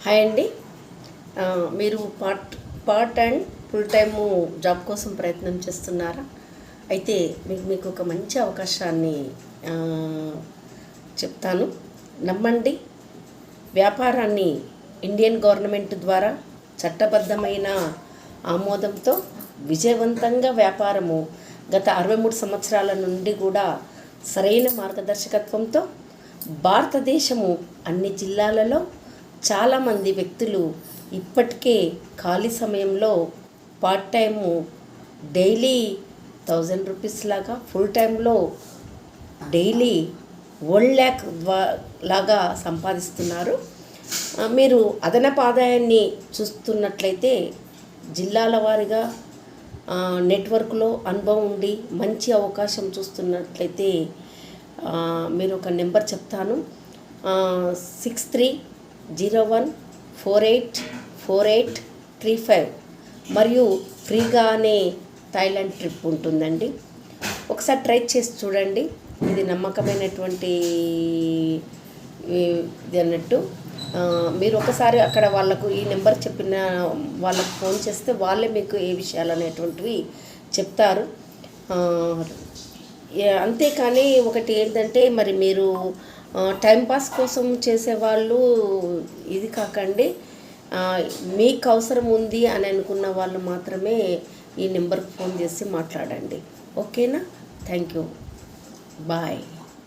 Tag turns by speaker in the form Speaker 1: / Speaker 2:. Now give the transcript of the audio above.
Speaker 1: Hi అండి. మీరు part and full time job కోసం ప్రయత్నం చేస్తున్నారా? అయితే మీకు ఒక మంచి అవకాశాన్ని చెప్తాను, నమ్మండి. వ్యాపారాన్ని ఇండియన్ గవర్నమెంట్ ద్వారా చట్టబద్ధమైన ఆమోదంతో విజయవంతంగా వ్యాపారము గత 63 సంవత్సరాల నుండి కూడా సరైన మార్గదర్శకత్వంతో భారతదేశము అన్ని జిల్లాలలో చాలామంది వ్యక్తులు ఇప్పటికే ఖాళీ సమయంలో పార్ట్ టైము డైలీ 1000 రూపీస్ లాగా, ఫుల్ టైంలో డైలీ 1 lakh లాగా సంపాదిస్తున్నారు. మీరు అదనపు ఆదాయాన్ని చూస్తున్నట్లయితే జిల్లాల వారీగా నెట్వర్క్లో అనుభవం ఉండి మంచి అవకాశం చూస్తున్నట్లయితే మీరు ఒక నెంబర్ చెప్తాను, 6301484835 మరియు ఫ్రీగానే థాయిలాండ్ ట్రిప్ ఉంటుందండి. ఒకసారి ట్రై చేసి చూడండి. ఇది నమ్మకమైనటువంటి ఇది అన్నట్టు. మీరు ఒకసారి అక్కడ వాళ్ళకు ఈ నెంబర్ చెప్పిన వాళ్ళకు ఫోన్ చేస్తే వాళ్ళే మీకు ఏ విషయాలు అనేటువంటివి చెప్తారు. అంతేకాని ఒకటి ఏంటంటే, మరి మీరు టైంపాస్ కోసం చేసేవాళ్ళు ఇది కాకండి. మీకు అవసరం ఉంది అని అనుకున్న వాళ్ళు మాత్రమే ఈ నెంబర్కి ఫోన్ చేసి మాట్లాడండి. ఓకేనా? Thank you. బాయ్.